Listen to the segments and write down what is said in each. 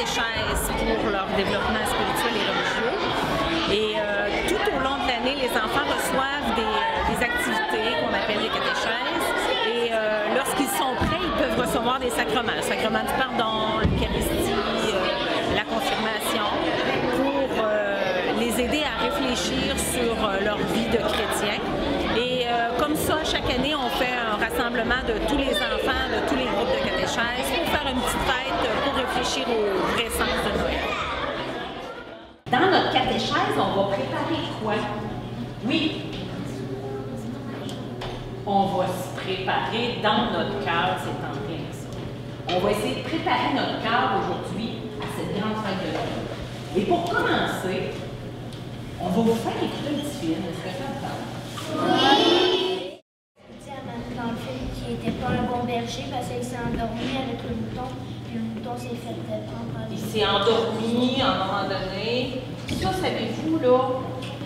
catéchèse pour leur développement spirituel et religieux. Et tout au long de l'année, les enfants reçoivent des activités qu'on appelle des catéchèses. Et lorsqu'ils sont prêts, ils peuvent recevoir des sacrements. Le sacrement du pardon, l'Eucharistie, la confirmation, pour les aider à réfléchir sur leur vie de chrétien. Et comme ça, chaque année, on fait un rassemblement de tous les enfants, de tous les groupes de catéchèse pour faire une petite fête pour réfléchir au vrai sens de Noël. Dans notre catéchèse, on va préparer quoi? Oui. On va se préparer dans notre cœur, c'est en plein ça. On va essayer de préparer notre cœur aujourd'hui à cette grande fête de Noël. Et pour commencer, on va vous faire écouter un petit film. Est-ce que ça vous parle? Oui! Dans le film qui n'était pas un bon berger parce qu'il s'est endormi avec le mouton, puis le mouton s'est fait prendre par les... Il s'est endormi à un moment donné. Ça, savez-vous, là,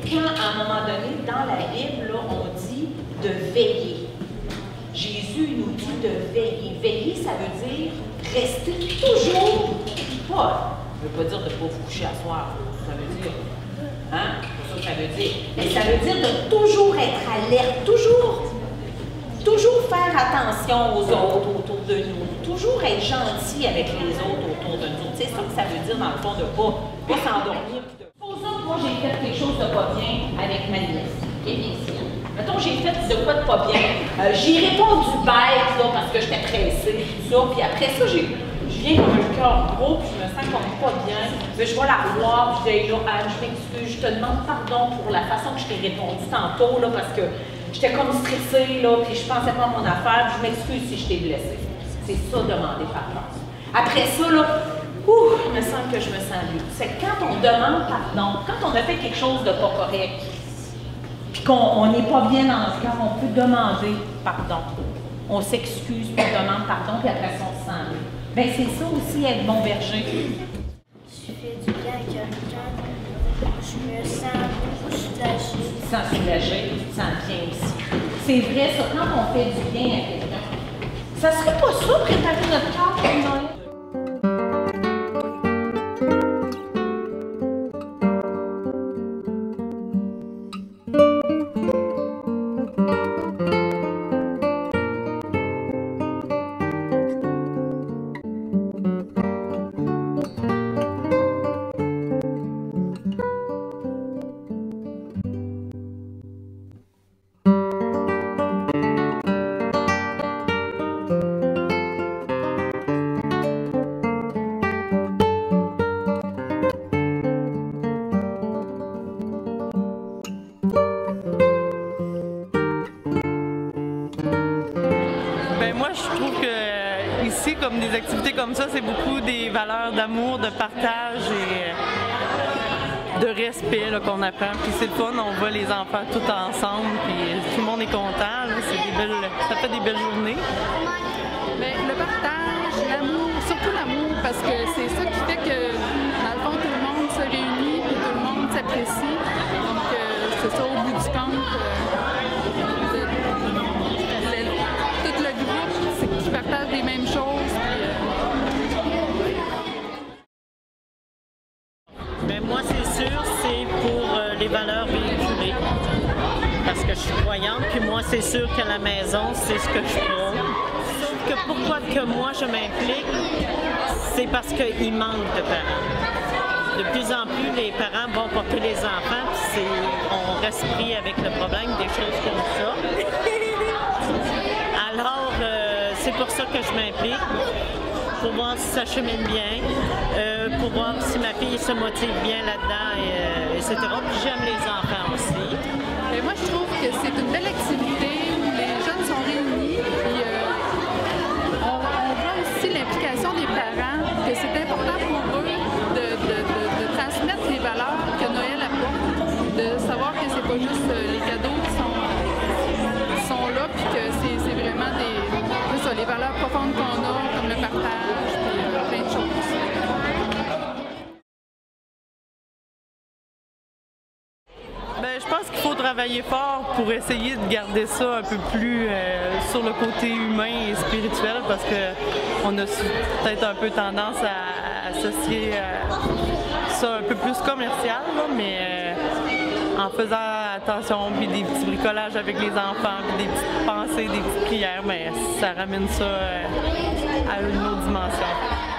quand à un moment donné, dans la Bible, là, on dit de veiller. Jésus nous dit de veiller. Veiller, ça veut dire rester toujours, pas, je ne veux pas dire de ne pas vous coucher à soir, ça veut dire, hein, c'est ça que ça veut dire, mais ça veut dire de toujours être alerte, toujours faire attention aux autres autour de nous, toujours être gentil avec les autres autour de nous. C'est ça que ça veut dire dans le fond, de ne pas s'endormir. Supposons que moi j'ai fait quelque chose de pas bien avec ma nièce. Et bien sûr. Mettons, j'ai fait de quoi de pas bien. J'ai répondu bête là, parce que j'étais pressée, tout ça. Puis après ça, je viens comme un cœur gros, puis je me sens comme pas bien. Mais je vais la revoir, puis je dis là, Anne, je m'excuse, je te demande pardon pour la façon que je t'ai répondu tantôt, là, parce que j'étais comme stressée, là, puis je pensais pas à mon affaire, puis je m'excuse si je t'ai blessée. C'est ça, demander pardon. Après ça, là, il me semble que je me sens mieux. C'est quand on demande pardon, quand on a fait quelque chose de pas correct, puis qu'on n'est pas bien dans le cœur, on peut demander pardon. On s'excuse, puis on demande pardon, puis après ça, on se sent mieux. Bien, c'est ça aussi, être bon berger. Je fais du bien à quelqu'un, je me sens beaucoup soulagée. Tu te sens soulagé, tu te sens bien aussi. C'est vrai, ça, quand on fait du bien à quelqu'un, ça serait pas ça, préparer notre cœur pour Noël? Comme des activités comme ça, c'est beaucoup des valeurs d'amour, de partage et de respect qu'on apprend. Puis c'est le fun, on voit les enfants tous ensemble, puis tout le monde est content. Ça fait des belles journées. Mais le partage, l'amour, surtout l'amour, parce que c'est ça qui fait que, dans le fond, tout le monde se réunit et tout le monde s'apprécie. Donc, c'est ça, au bout du compte, tout le groupe, c'est qu'ils partagent les mêmes choses. Mais moi, c'est sûr, c'est pour les valeurs véhiculées. Parce que je suis croyante, puis moi, c'est sûr qu'à la maison, c'est ce que je prône. Sauf que pourquoi que moi, je m'implique, c'est parce qu'il manque de parents. De plus en plus, les parents vont porter les enfants, puis on reste pris avec le problème, des choses comme ça. Alors, c'est pour ça que je m'implique. Pour voir si ça chemine bien, pour voir si ma fille se motive bien là-dedans, etc. Puis j'aime les enfants aussi. Et moi, je trouve que c'est une belle activité où les jeunes sont réunis. Puis, on voit aussi l'implication des parents, que c'est important pour eux de transmettre les valeurs que Noël apporte, de savoir que c'est pas juste les cadeaux qui sont là, puis que c'est vraiment les valeurs profondes qu'on a, comme le partage, puis plein de choses. Ben, je pense qu'il faut travailler fort pour essayer de garder ça un peu plus sur le côté humain et spirituel, parce qu'on a peut-être un peu tendance à associer ça un peu plus commercial, là, mais en faisant attention, puis des petits bricolages avec les enfants, puis des petites pensées, des petites prières, mais ça ramène ça à une autre dimension.